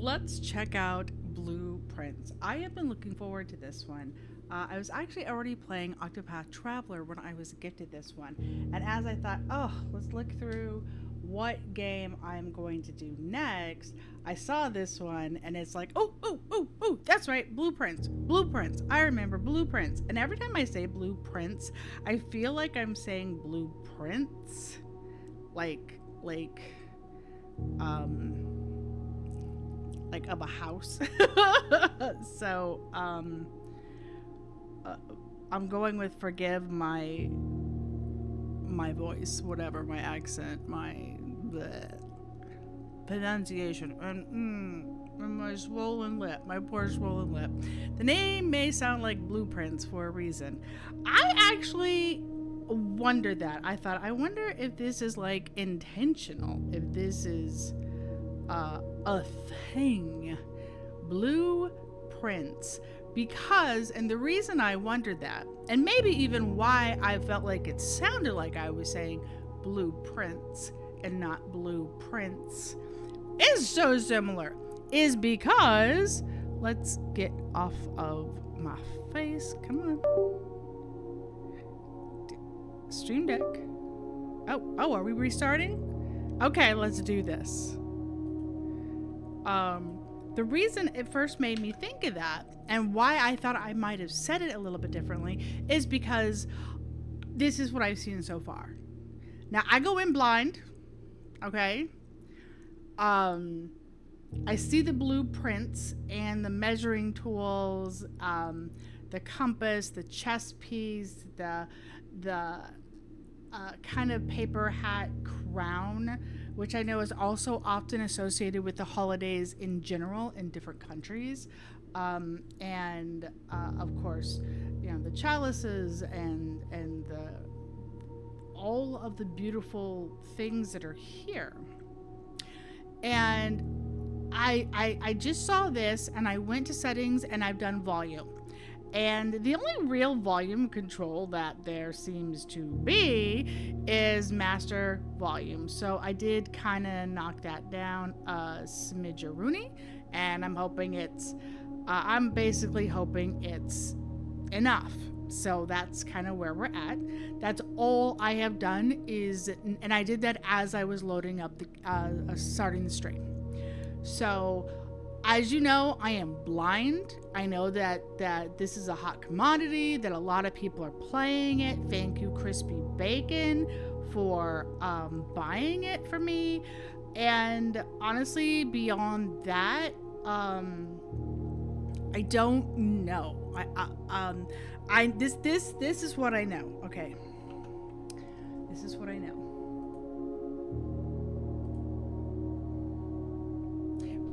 let's check out Blueprints. I have been looking forward to this one. I was actually already playing Octopath Traveler when I was gifted this one. And as I thought, oh, let's look through what game I'm going to do next, I saw this one and it's like, oh, that's right, Blueprints. Blueprints. I remember Blueprints. And every time I say Blueprints, I feel like I'm saying blueprints. Um, like of a house. So, I'm going with forgive my voice, whatever, my accent, my bleh, pronunciation, and my swollen lip, my poor swollen lip. The name may sound like Blueprints for a reason. I actually wondered that. I wonder if this is like intentional, if this is a thing. Blueprints. Because, and the reason I wondered that, and maybe even why I felt like it sounded like I was saying blueprints and not blueprints, is so similar, is because, let's get off of my face. Come on. Stream Deck. Oh, are we restarting? Okay, let's do this. The reason it first made me think of that and why I thought I might have said it a little bit differently is because this is what I've seen so far. Now, I go in blind, okay? I see the blueprints and the measuring tools, the compass, the chess piece, the kind of paper hat crown, which I know is also often associated with the holidays in general in different countries. And of course, you know, the chalices and the all of the beautiful things that are here. And I just saw this and I went to settings and I've done volume. And the only real volume control that there seems to be is master volume. So I did kind of knock that down a smidge-a-rooney, and I'm hoping I'm basically hoping it's enough. So that's kind of where we're at. That's all I have done and I did that as I was loading up starting the stream. So, as you know, I am blind. I know that this is a hot commodity, that a lot of people are playing it. Thank you, Crispy Bacon, for buying it for me. And honestly, beyond that, I don't know. This is what I know. Okay, this is what I know.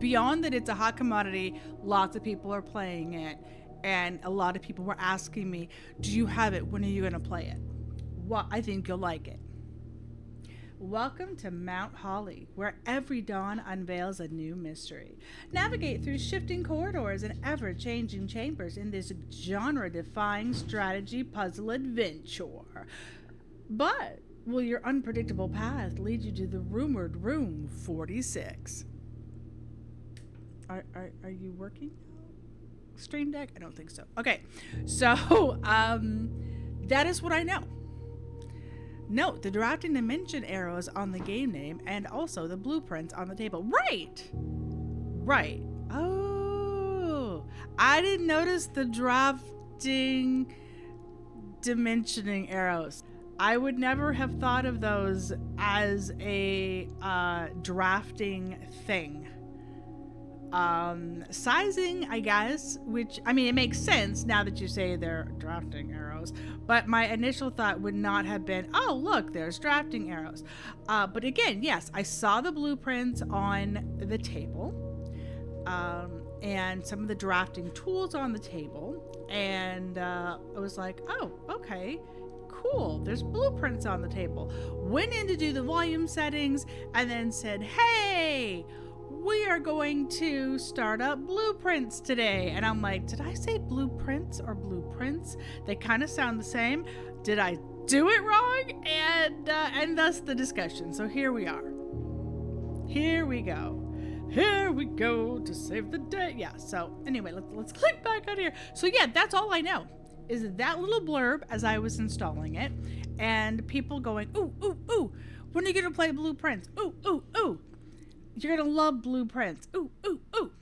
Beyond that, it's a hot commodity. Lots of people are playing it, and a lot of people were asking me, "Do you have it? When are you going to play it?" Well, I think you'll like it. Welcome to Mount Holly, where every dawn unveils a new mystery. Navigate through shifting corridors and ever-changing chambers in this genre-defying strategy puzzle adventure. But will your unpredictable path lead you to the rumored Room 46? Are you working? Stream Deck? I don't think so. Okay, so that is what I know. Note the drafting dimension arrows on the game name and also the blueprints on the table. Right. Oh, I didn't notice the drafting dimensioning arrows. I would never have thought of those as a drafting thing. Sizing, I guess, which, I mean, it makes sense now that you say they're drafting arrows, but my initial thought would not have been, oh, look, there's drafting arrows. But again, yes, I saw the blueprints on the table, and some of the drafting tools on the table, and I was like, oh, okay, cool, there's blueprints on the table. Went in to do the volume settings, and then said, hey, we are going to start up blueprints today. And I'm like, did I say blueprints or blueprints? They kind of sound the same. Did I do it wrong? And thus the discussion. So here we are. Here we go. Here we go to save the day. Yeah, so anyway, let's click back on here. So yeah, that's all I know is that little blurb as I was installing it, and people going, ooh, ooh, ooh, when are you gonna play Blue Prince? Ooh, ooh, ooh. You're gonna love Blue Prince. Ooh, ooh, ooh.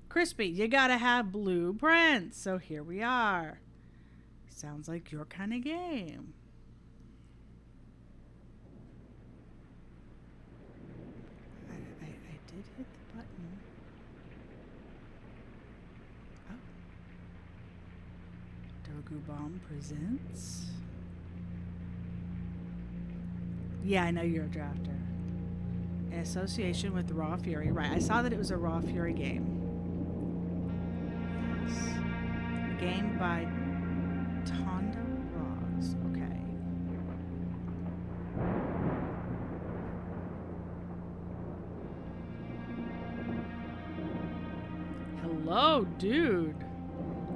Crispy, you gotta have Blue Prince. So here we are. Sounds like your kind of game. I did hit the button. Oh. Dogu Bomb presents. Yeah, I know you're a drafter. In association with Raw Fury. Right, I saw that it was a Raw Fury game. Yes. A game by Tonda Ross. Okay. Hello, dude.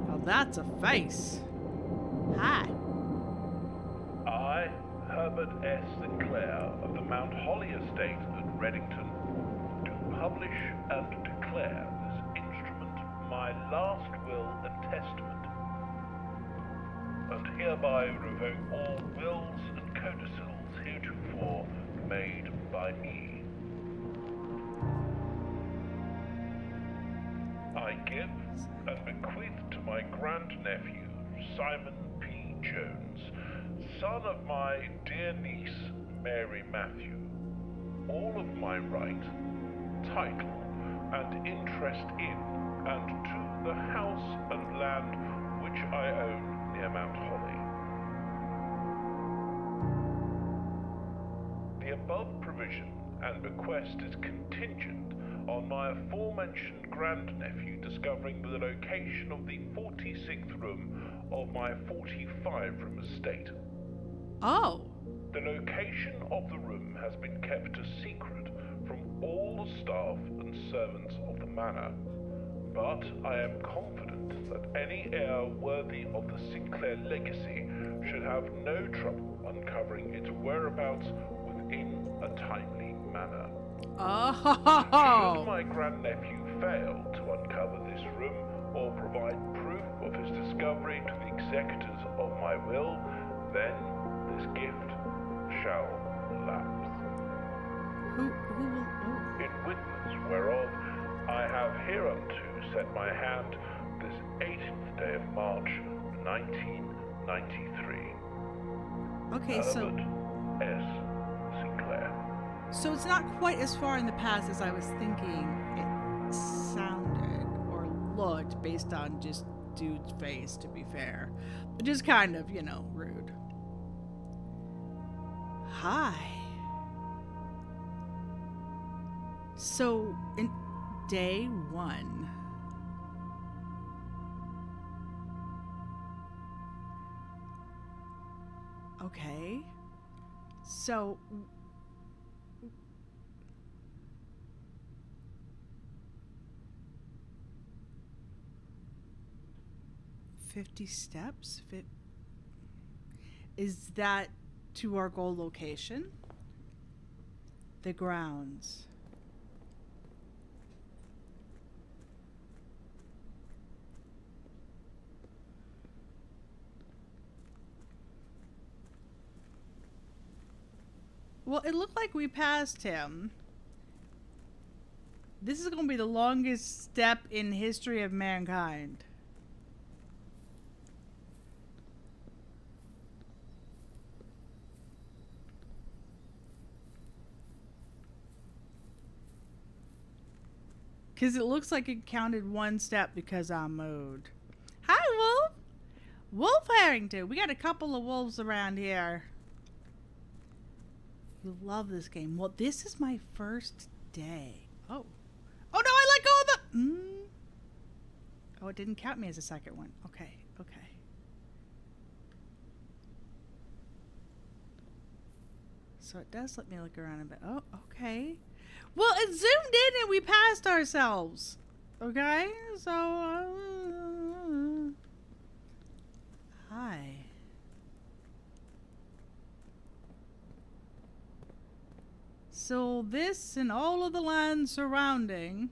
Well, that's a face. Hi. I, Herbert S. Sinclair of the Mount Holly Estate at Reddington, do publish and declare this instrument my last will and testament, and hereby revoke all wills and codicils heretofore made by me. I give and bequeath to my grandnephew, Simon P. Jones, son of my dear niece, Mary Matthew, all of my right, title, and interest in and to the house and land which I own near Mount Holly. The above provision and bequest is contingent on my aforementioned grandnephew discovering the location of the 46th room of my 45-room estate. Oh. The location of the room has been kept a secret from all the staff and servants of the manor, but I am confident that any heir worthy of the Sinclair legacy should have no trouble uncovering its whereabouts within a timely manner. Oh. Should my grandnephew fail to uncover this room or provide proof of his discovery to the executors of my will, then this gift shall lapse. Who will... Oh. In witness whereof I have hereunto set my hand this 18th day of March, 1993. Okay, so... Herbert S. Sinclair. So it's not quite as far in the past as I was thinking it sounded or looked based on just dude's face, to be fair. But just kind of, rude. Hi. So, in day one. Okay. So... 50 steps? Is that to our goal location? The grounds. Well, it looked like we passed him. This is going to be the longest step in history of mankind. Because it looks like it counted one step because I moved. Hi, Wolf! Wolf Harrington. We got a couple of wolves around here. You love this game. Well, this is my first day. Oh. Oh, no, I let go of the... Oh, it didn't count me as a second one. Okay, okay. So it does let me look around a bit. Oh, okay. Well, it zoomed in and we passed ourselves. Okay? So, hi. castle, this and all of the land surrounding.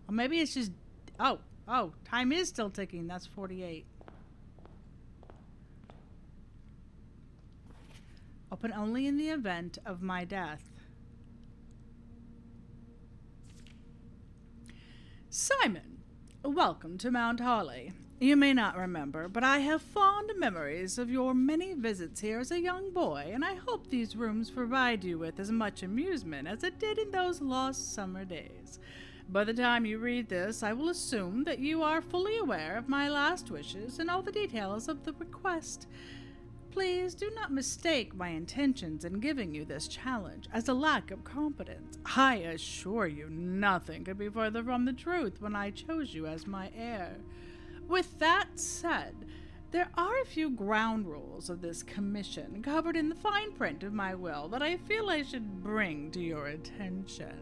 Or maybe it's just... Oh, time is still ticking. That's 48. Open only in the event of my death. Simon, welcome to Mount Holly. You may not remember, but I have fond memories of your many visits here as a young boy, and I hope these rooms provide you with as much amusement as it did in those lost summer days. By the time you read this, I will assume that you are fully aware of my last wishes and all the details of the request. Please do not mistake my intentions in giving you this challenge as a lack of competence. I assure you nothing could be further from the truth when I chose you as my heir. With that said, there are a few ground rules of this commission covered in the fine print of my will that I feel I should bring to your attention.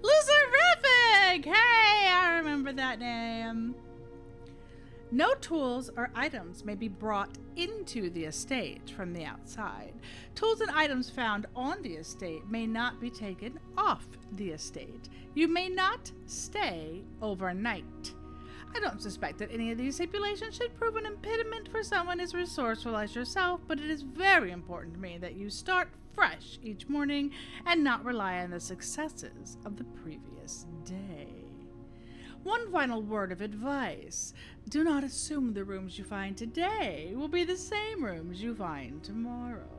Lucerific! Hey, I remember that name. No tools or items may be brought into the estate from the outside. Tools and items found on the estate may not be taken off the estate. You may not stay overnight. I don't suspect that any of these stipulations should prove an impediment for someone as resourceful as yourself, but it is very important to me that you start fresh each morning and not rely on the successes of the previous day. One final word of advice. Do not assume the rooms you find today will be the same rooms you find tomorrow.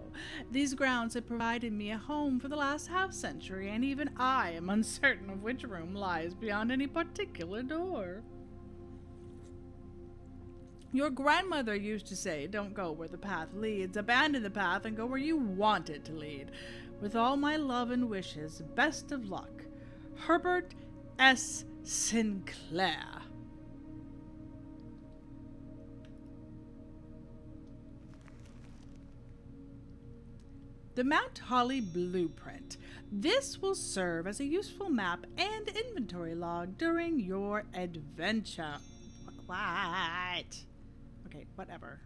These grounds have provided me a home for the last half-century, and even I am uncertain of which room lies beyond any particular door. Your grandmother used to say, don't go where the path leads, abandon the path and go where you want it to lead. With all my love and wishes, best of luck. Herbert S. Sinclair. The Mount Holly Blueprint. This will serve as a useful map and inventory log during your adventure. What? Okay, whatever.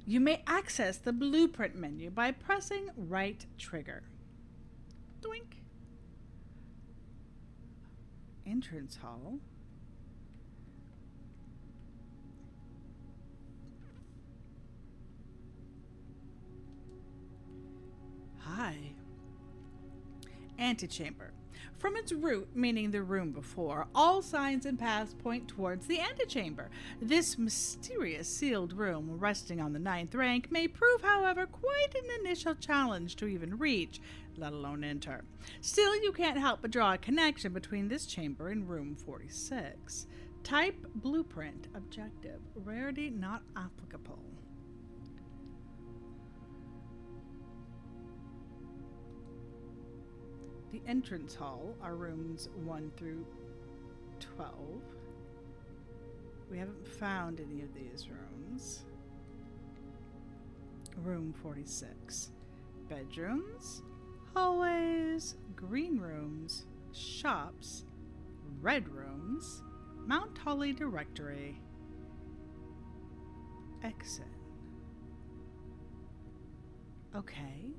You may access the blueprint menu by pressing right trigger. Doink. Entrance hall. Hi. Antechamber. From its root, meaning the room before, all signs and paths point towards the antechamber. This mysterious sealed room, resting on the 9th rank, may prove, however, quite an initial challenge to even reach, let alone enter. Still, you can't help but draw a connection between this chamber and room 46. Type blueprint objective. Rarity not applicable. The entrance hall are rooms 1 through 12. We haven't found any of these rooms. Room 46. Bedrooms, hallways, green rooms, shops, red rooms, Mount Holly directory, exit. Okay.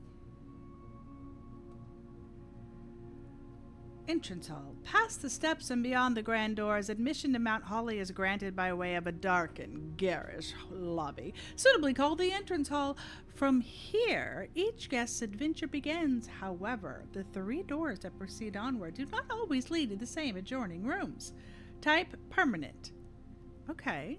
Entrance hall. Past the steps and beyond the grand doors, admission to Mount Holly is granted by way of a dark and garish lobby, suitably called the entrance hall. From here, each guest's adventure begins. However, the 3 doors that proceed onward do not always lead to the same adjoining rooms. Type permanent. Okay.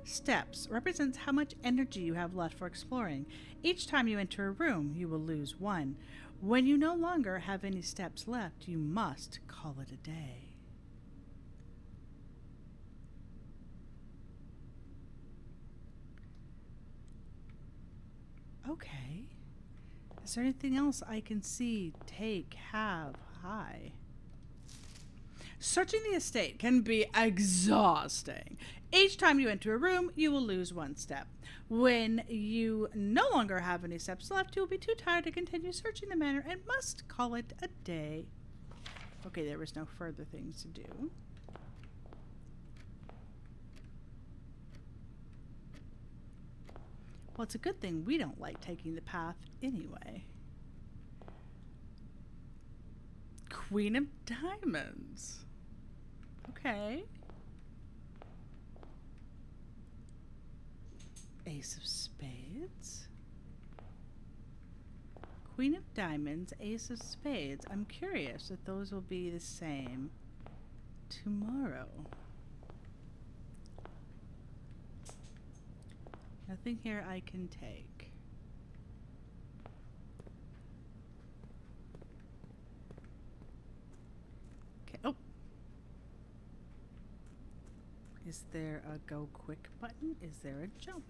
Steps represents how much energy you have left for exploring. Each time you enter a room, you will lose 1. When you no longer have any steps left, you must call it a day. Okay. Is there anything else I can see, take, have, hi? Searching the estate can be exhausting. Each time you enter a room, you will lose 1 step. When you no longer have any steps left, you will be too tired to continue searching the manor and must call it a day. Okay, there was no further things to do. Well, it's a good thing we don't like taking the path anyway. Queen of Diamonds. Okay. Ace of Spades. Queen of Diamonds, Ace of Spades. I'm curious if those will be the same tomorrow. Nothing here I can take. Okay. Oh. Is there a go quick button? Is there a jump?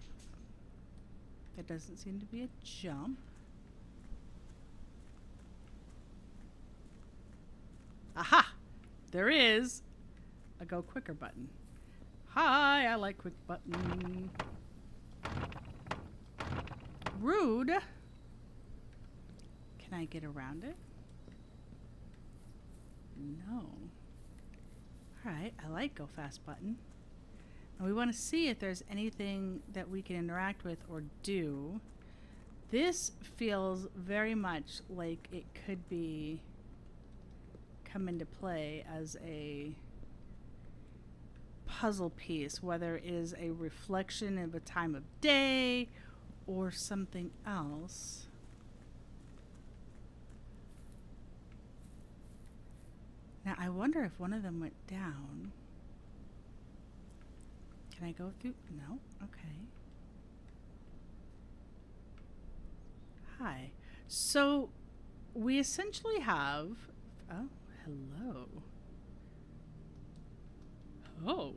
There doesn't seem to be a jump. Aha! There is a go quicker button. Hi, I like quick button. Rude. Can I get around it? No. Alright, I like go fast button. And we want to see if there's anything that we can interact with or do. This feels very much like it could be come into play as a puzzle piece, whether it is a reflection of a time of day or something else. Now I wonder if one of them went down. Can I go through? No? Okay. Hi. So we essentially have... Oh, hello. Oh.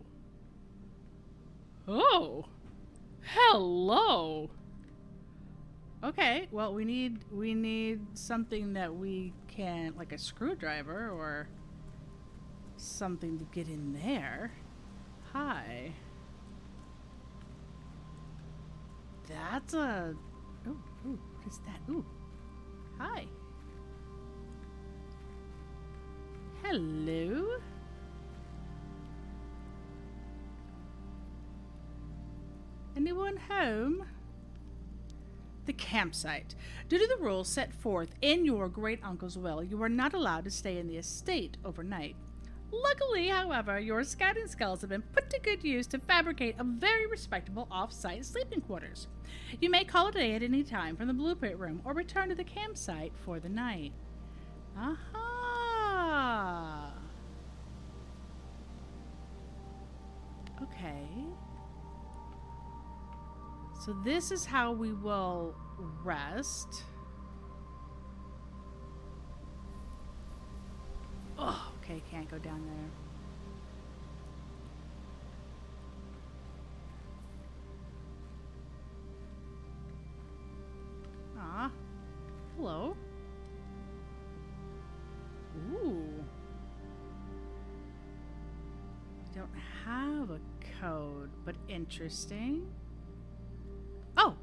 Oh. Hello. Okay, well we need something that we can, like a screwdriver or something to get in there. Hi. That's a... Oh, what is that? Ooh. Hi. Hello. Anyone home? The campsite. Due to the rules set forth in your great uncle's will, you are not allowed to stay in the estate overnight. Luckily, however, your scouting skills have been put to good use to fabricate a very respectable off-site sleeping quarters. You may call it a day at any time from the blueprint room or return to the campsite for the night. Aha! Okay. So this is how we will rest. Oh, okay, can't go down there. Ah, hello. Ooh. We don't have a code, but interesting. Oh!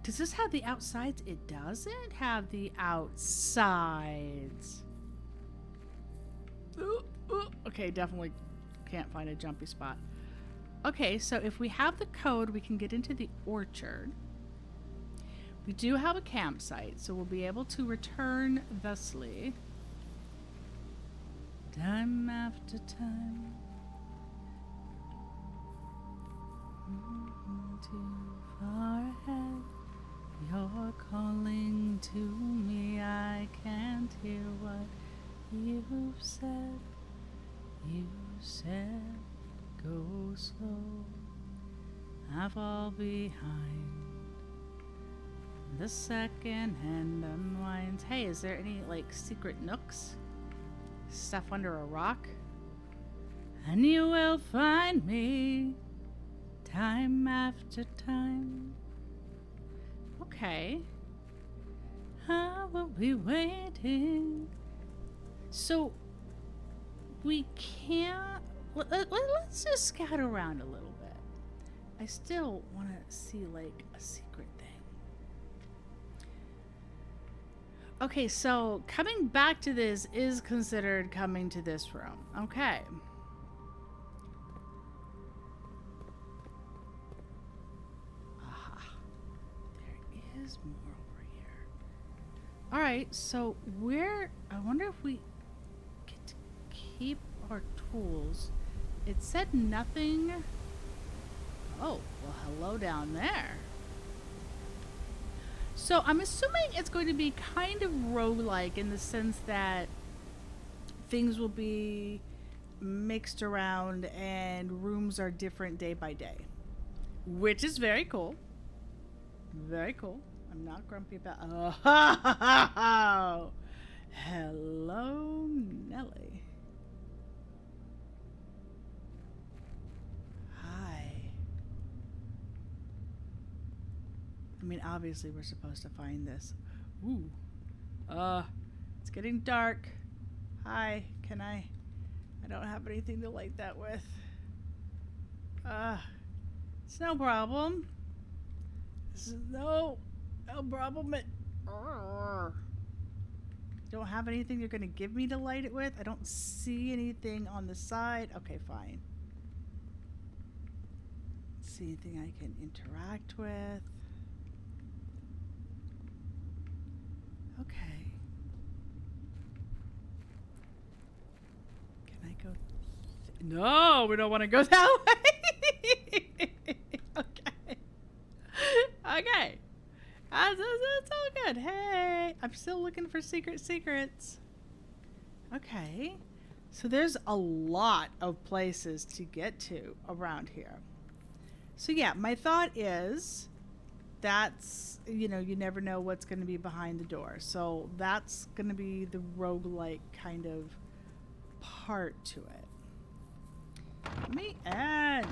Does this have the outsides? It doesn't have the outsides. Okay, definitely can't find a jumpy spot. Okay, so if we have the code, we can get into the orchard. We do have a campsite, so we'll be able to return thusly. Time after time. Too far ahead. You're calling to me. I can't hear what you've said. You said go slow. I fall behind. The second hand unwinds. Hey, is there any like secret nooks? Stuff under a rock? And you will find me time after time. Okay. I will be waiting. So we can't... Let's just scout around a little bit. I still want to see like a secret thing. Okay, so coming back to this is considered coming to this room. Okay. Aha. is more over here. All right, so I wonder if we get to keep our tools. It said nothing. Oh, well, hello down there. So I'm assuming it's going to be kind of roguelike in the sense that things will be mixed around and rooms are different day by day, which is very cool. Very cool. I'm not grumpy about. Oh, hello, Nelly. Hi. I mean, obviously we're supposed to find this. Ooh. It's getting dark. Hi, can I don't have anything to light that with. It's no problem. This is no problem. Don't have anything you're gonna give me to light it with? I don't see anything on the side. Okay, fine. See anything I can interact with? Okay. Can I go? No, we don't want to go that way. Okay. Okay. That's all good. Hey, I'm still looking for secrets. Okay. So there's a lot of places to get to around here. So yeah, my thought is that's, you never know what's going to be behind the door. So that's going to be the roguelike kind of part to it. Let me add.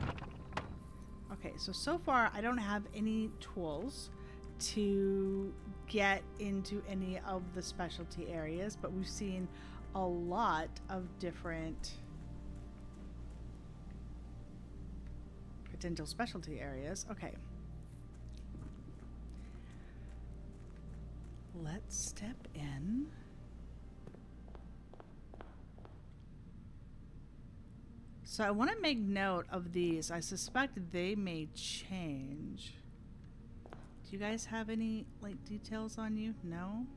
Okay, so far I don't have any tools to get into any of the specialty areas, but we've seen a lot of different potential specialty areas. Okay. Let's step in. So I want to make note of these. I suspect they may change. Do you guys have any details on you? No?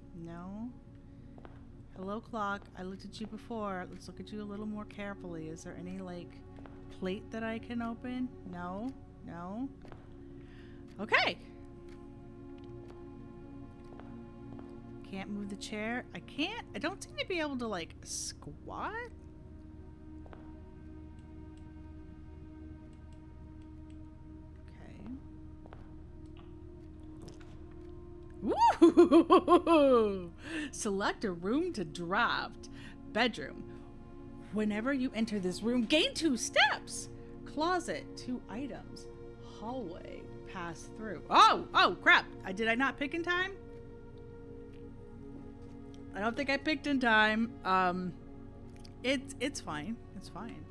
Hello, clock. I looked at you before. Let's look at you a little more carefully. Is there any plate that I can open? No? Okay. Can't move the chair. I don't seem to be able to squat. Woo! Select a room to draft. Bedroom. Whenever you enter this room, gain 2 steps. Closet, 2 items. Hallway, pass through. Oh, crap. Did I not pick in time? I don't think I picked in time. It's fine. It's fine.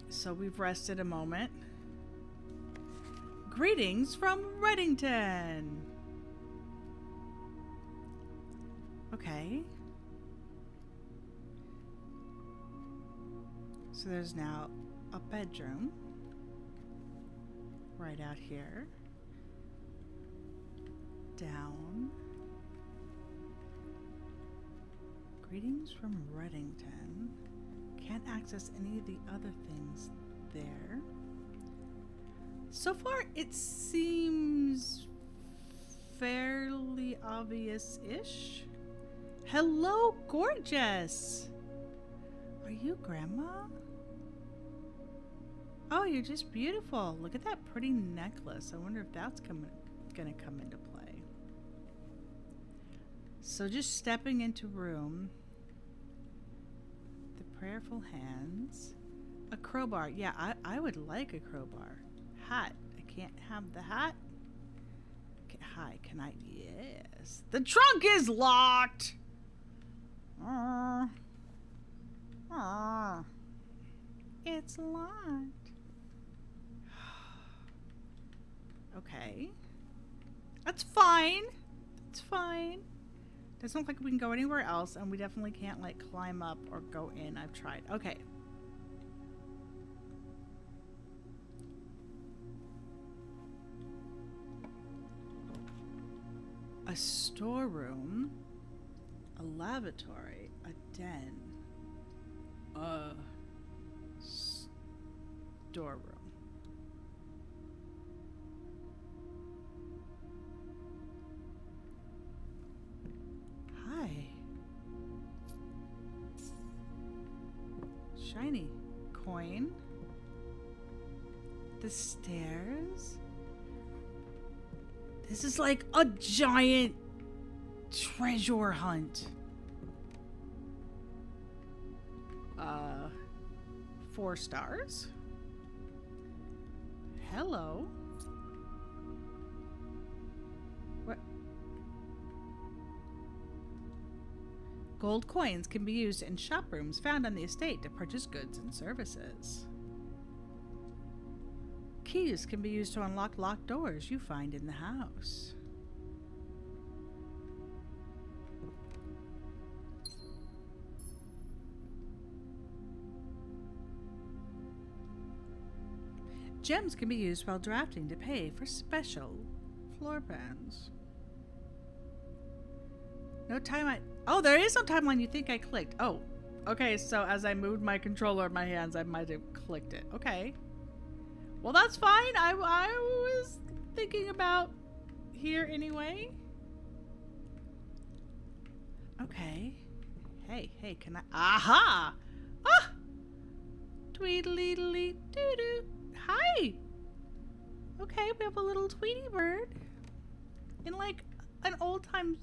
So we've rested a moment. Greetings from Reddington. Okay. So there's now a bedroom right out here. Down. Greetings from Reddington. Can't access any of the other things there. So far, it seems fairly obvious-ish. Hello, gorgeous! Are you Grandma? Oh, you're just beautiful. Look at that pretty necklace. I wonder if that's gonna come into play. So just stepping into room. The prayerful hands. A crowbar. Yeah, I would like a crowbar. Hat. I can't have the hat. Okay, hi, can I? Yes. The trunk is locked! It's locked. Okay. That's fine. That's fine. Doesn't look like we can go anywhere else, and we definitely can't climb up or go in. I've tried. Okay. A storeroom, a lavatory, a den, a storeroom. Hi. Shiny coin. The stairs. This is like a giant treasure hunt. 4 stars. Hello. What? Gold coins can be used in shop rooms found on the estate to purchase goods and services. Keys can be used to unlock locked doors you find in the house. Gems can be used while drafting to pay for special floor plans. No timeline. Oh, there is no timeline. You think I clicked. Oh, okay. So as I moved my controller in my hands, I might have clicked it. Okay. Well, that's fine. I was thinking about here anyway. Okay. Hey, can I? Aha! Ah! Tweedledee doo-doo. Hi! Okay, we have a little Tweety bird. In like an old times,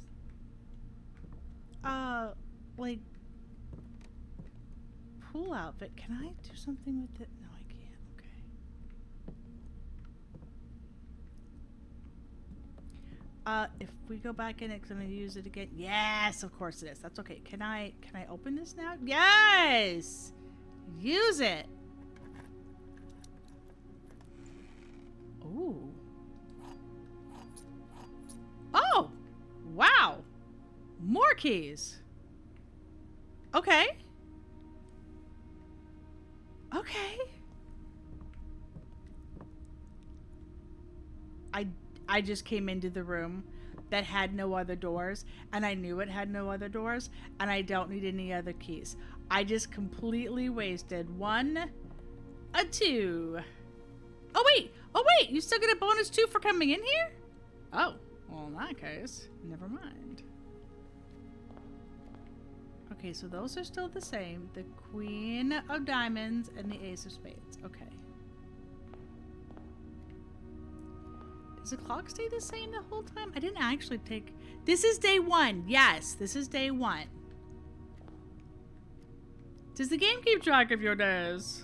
like pool outfit. Can I do something with it? No, I can't. Okay. If we go back in it, because I'm gonna use it again. Yes, of course it is. That's okay. Can I open this now? Yes! Use it! Ooh. Oh! Wow! More keys! Okay. Okay. I just came into the room that had no other doors, and I knew it had no other doors, and I don't need any other keys. I just completely wasted 1, a 2. Oh wait, you still get a bonus 2 for coming in here? Oh, well in that case, never mind. Okay, so those are still the same. The Queen of Diamonds and the Ace of Spades. Okay. Does the clock stay the same the whole time? I didn't actually take... This is day 1. Yes, this is day 1. Does the game keep track of your days?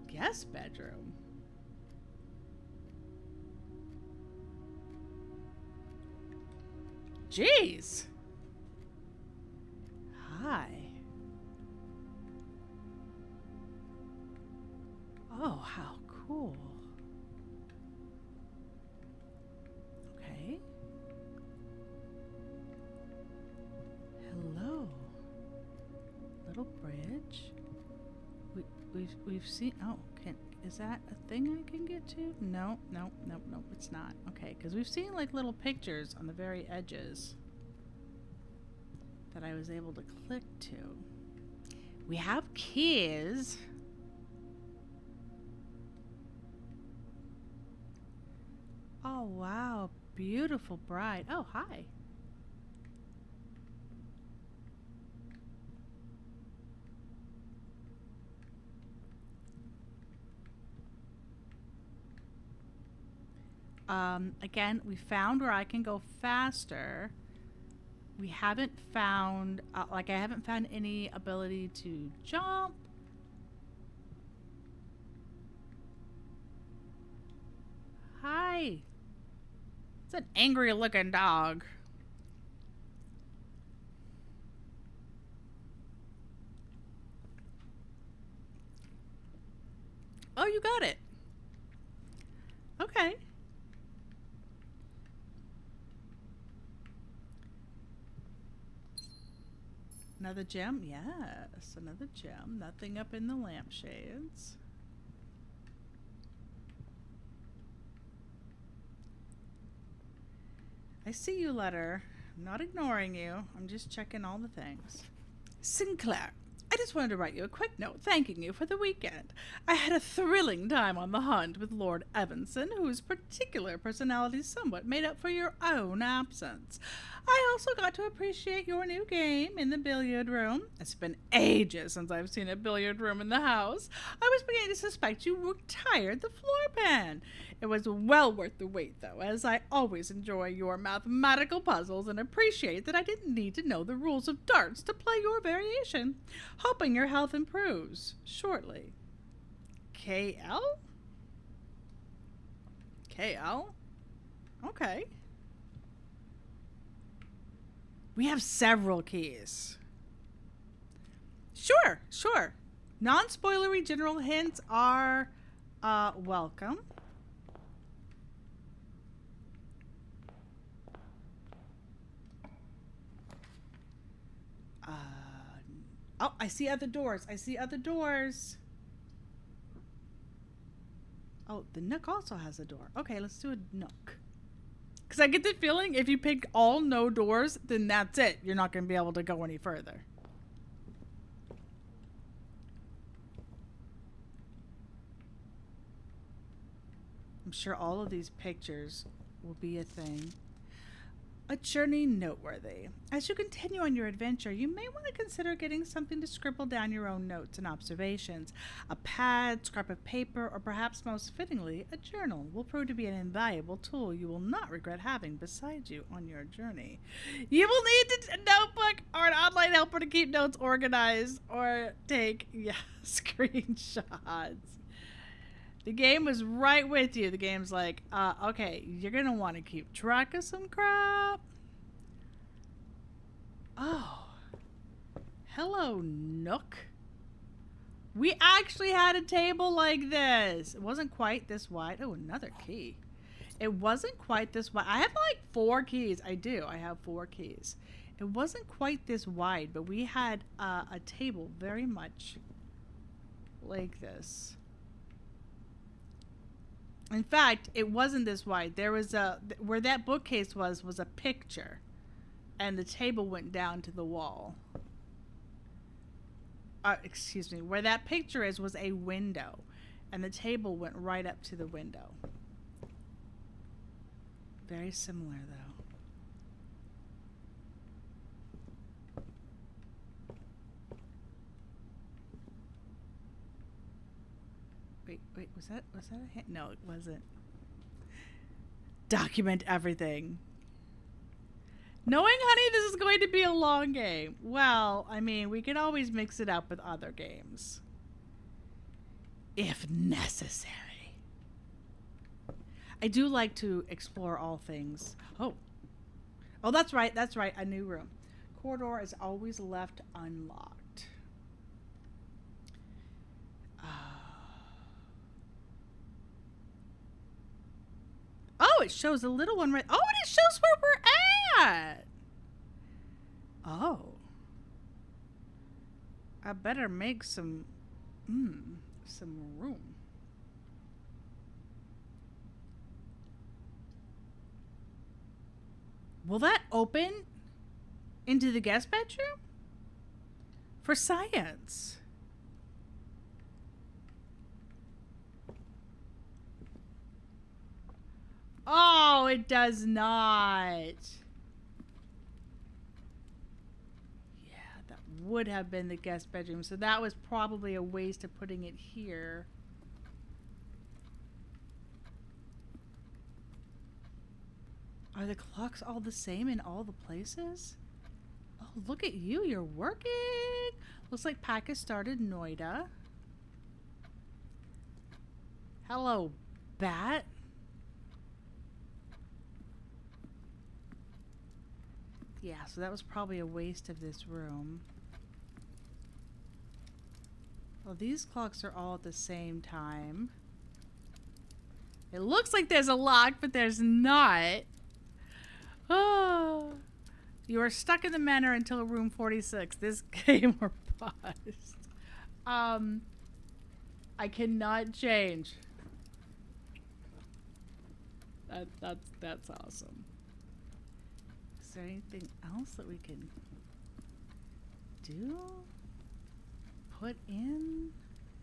Guest bedroom. Jeez. Hi. Oh, how cool. Okay. Hello. Little bridge. We've seen. Oh, is that a thing I can get to? No, it's not. Okay, because we've seen like little pictures on the very edges that I was able to click to. We have keys. Oh wow, beautiful bride. Oh hi. Again, we found where I can go faster. We haven't found, I haven't found any ability to jump. Hi. It's an angry looking dog. Oh, you got it. Okay. Another gem? Yes, another gem. Nothing up in the lampshades. I see you, letter. I'm not ignoring you. I'm just checking all the things. Sinclair, I just wanted to write you a quick note thanking you for the weekend. I had a thrilling time on the hunt with Lord Evanson, whose particular personality somewhat made up for your own absence. I also got to appreciate your new game in the billiard room. It's been ages since I've seen a billiard room in the house. I was beginning to suspect you retired the floor pan. It was well worth the wait, though, as I always enjoy your mathematical puzzles and appreciate that I didn't need to know the rules of darts to play your variation. Hoping your health improves shortly. KL? KL? Okay. We have several keys. Sure. Non-spoilery general hints are welcome. Oh, I see other doors. Oh, the Nook also has a door. Okay, let's do a Nook. Because I get the feeling if you pick all no doors, then that's it. You're not going to be able to go any further. I'm sure all of these pictures will be a thing. A journey noteworthy. As you continue on your adventure, you may want to consider getting something to scribble down your own notes and observations. A pad, scrap of paper, or perhaps most fittingly, a journal will prove to be an invaluable tool you will not regret having beside you on your journey. You will need a notebook or an online helper to keep notes organized or take screenshots. The game was right with you. The game's like, okay, you're going to want to keep track of some crap. Oh. Hello, Nook. We actually had a table like this. It wasn't quite this wide. Oh, another key. It wasn't quite this wide. I have like 4 keys. I do. I have 4 keys. It wasn't quite this wide, but we had a table very much like this. In fact, it wasn't this wide. There was where that bookcase was a picture, and the table went down to the wall. Excuse me. Where that picture is was a window, and the table went right up to the window. Very similar, though. Wait, was that a hint? No, it wasn't. Document everything. Knowing, honey, this is going to be a long game. Well, I mean, we can always mix it up with other games. If necessary. I do like to explore all things. Oh, that's right. A new room. Corridor is always left unlocked. Oh, it shows a little one right. Oh, and it shows where we're at. Oh. I better make some room. Will that open into the guest bedroom? For science. Oh, it does not. Yeah, that would have been the guest bedroom. So that was probably a waste of putting it here. Are the clocks all the same in all the places? Oh, look at you. You're working. Looks like Pack has started Noida. Hello, Bat. Yeah, so that was probably a waste of this room. Well, these clocks are all at the same time. It looks like there's a lock, but there's not. Oh. You are stuck in the manor until room 46. This game or bust. I cannot change. That's awesome. there anything else that we can do? Put in?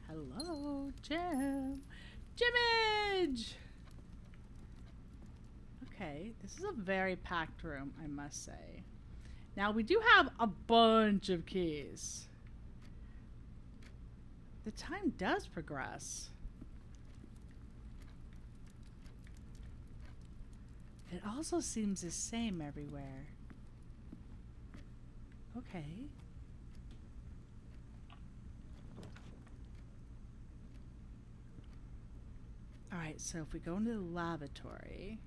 Hello, Jim. Jimage! Okay, this is a very packed room, I must say. Now, we do have a bunch of keys. The time does progress. It also seems the same everywhere. Okay. Alright, so if we go into the lavatory,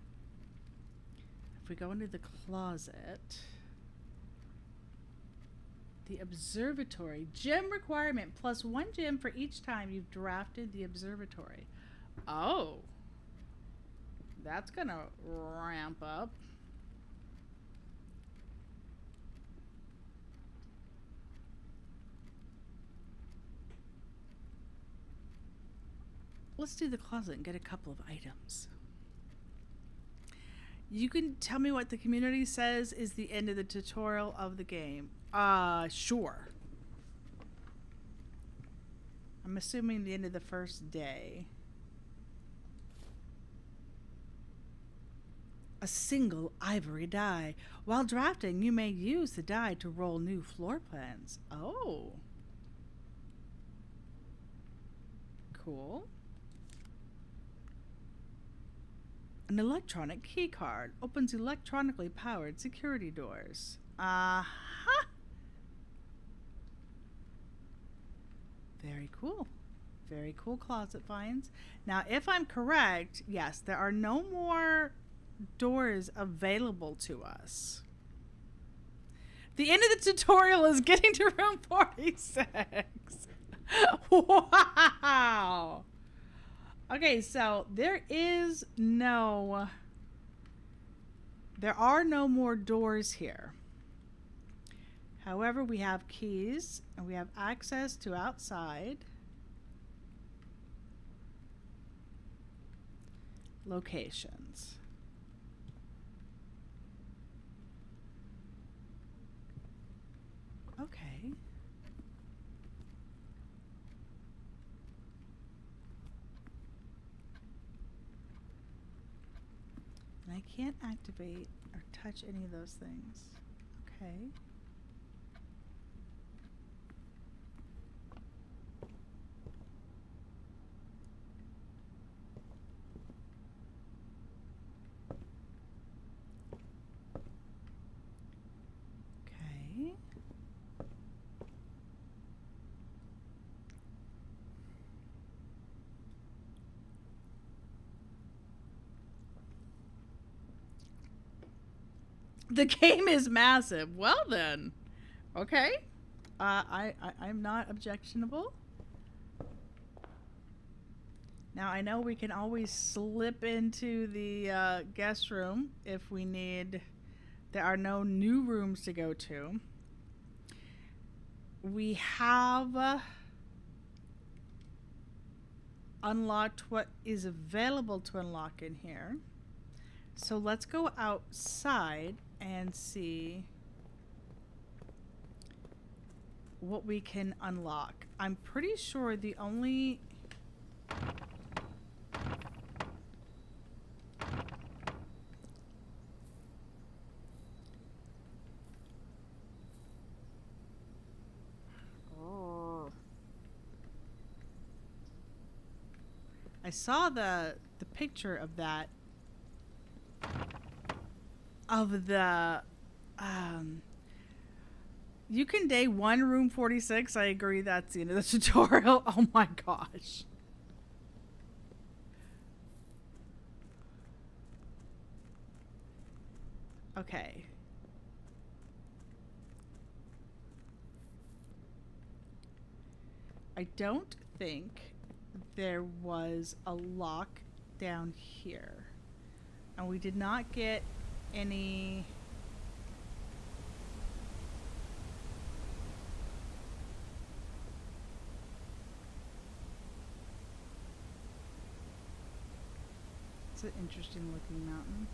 if we go into the closet, the observatory, gym requirement, +1 gym for each time you've drafted the observatory. Oh. That's gonna ramp up. Let's do the closet and get a couple of items. You can tell me what the community says is the end of the tutorial of the game. Sure. I'm assuming the end of the first day. A single ivory die. While drafting, you may use the die to roll new floor plans. Oh. Cool. An electronic key card opens electronically powered security doors. Uh-huh. Very cool. Very cool closet finds. Now, if I'm correct, yes, there are no more doors available to us. The end of the tutorial is getting to room 46. Wow. Okay, so there are no more doors here. However, we have keys and we have access to outside locations. Okay. And I can't activate or touch any of those things. Okay. Okay. The game is massive. Well then. Okay. I'm not objectionable. Now I know we can always slip into the guest room if we need. There are no new rooms to go to. We have unlocked what is available to unlock in here. So let's go outside and see what we can unlock. I'm pretty sure the only... I saw the picture of that, of the you can day 1 room 46. I agree that's the end of the tutorial. Oh my gosh. Okay. I don't think there was a lock down here. And we did not get any... It's an interesting looking mountain.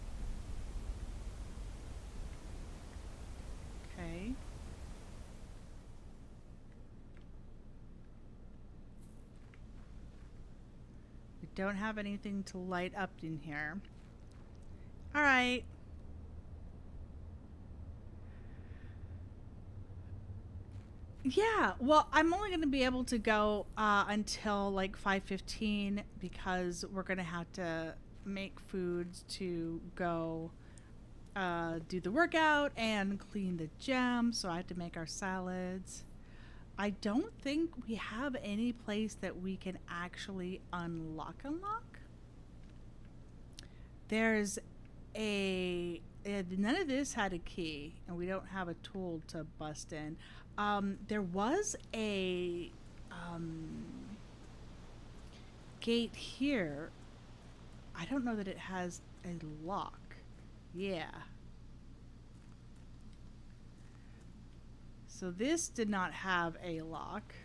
don't have anything to light up in here. All right. Yeah, well, I'm only going to be able to go until like 5:15 because we're going to have to make foods to go do the workout and clean the gym. So I have to make our salads. I don't think we have any place that we can actually unlock. There's none of this had a key, and we don't have a tool to bust in. There was a gate here. I don't know that it has a lock. Yeah. So this did not have a lock.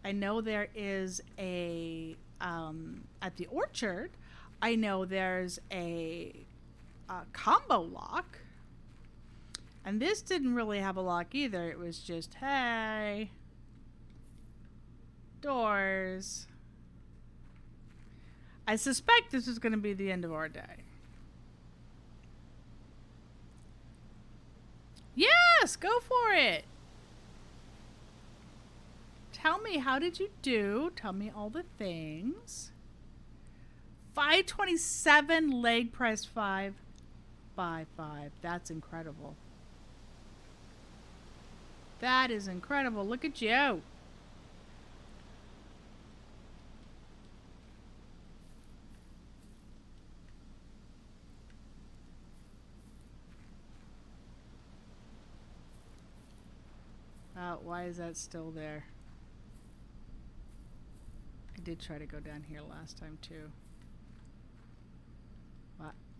I know there is at the orchard, I know there's a combo lock. And this didn't really have a lock either. It was just, hey, doors. I suspect this is going to be the end of our day. Yes, go for it. Tell me, how did you do? Tell me all the things. 527 leg press 5 by 5. That's incredible. That is incredible. Look at you. Why is that still there? I did try to go down here last time too.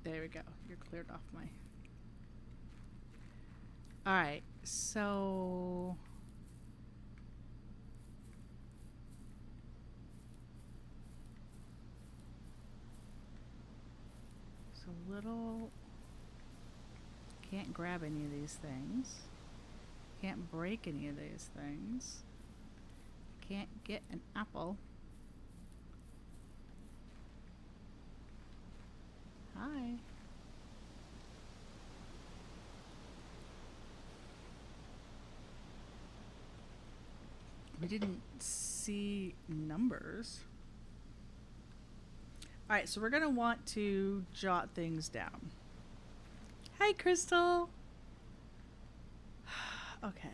There we go. You're cleared off my... Alright, so... It's a little... Can't grab any of these things. Can't break any of these things. Can't get an apple. Hi. We didn't see numbers. Alright, so we're going to want to jot things down. Hi, Crystal. Okay.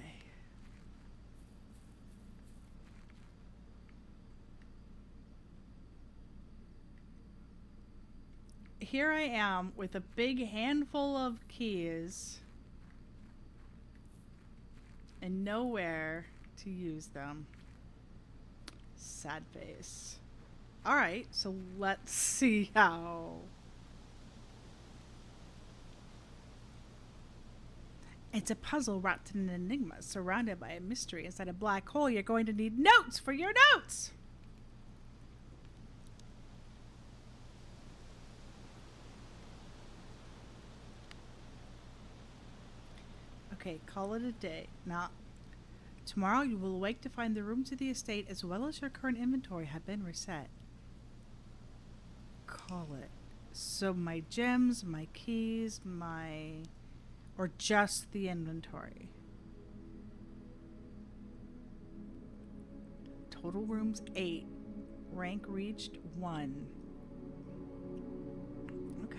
Here I am with a big handful of keys and nowhere to use them. Sad face. Alright, so let's see how. It's a puzzle wrapped in an enigma, surrounded by a mystery. Inside a black hole, you're going to need notes for your notes! Okay, call it a day. Now, tomorrow you will awake to find the rooms of the estate as well as your current inventory have been reset. Call it. So my gems, my keys, or just the inventory. Total rooms 8. Rank reached 1. Okay.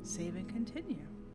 Save and continue.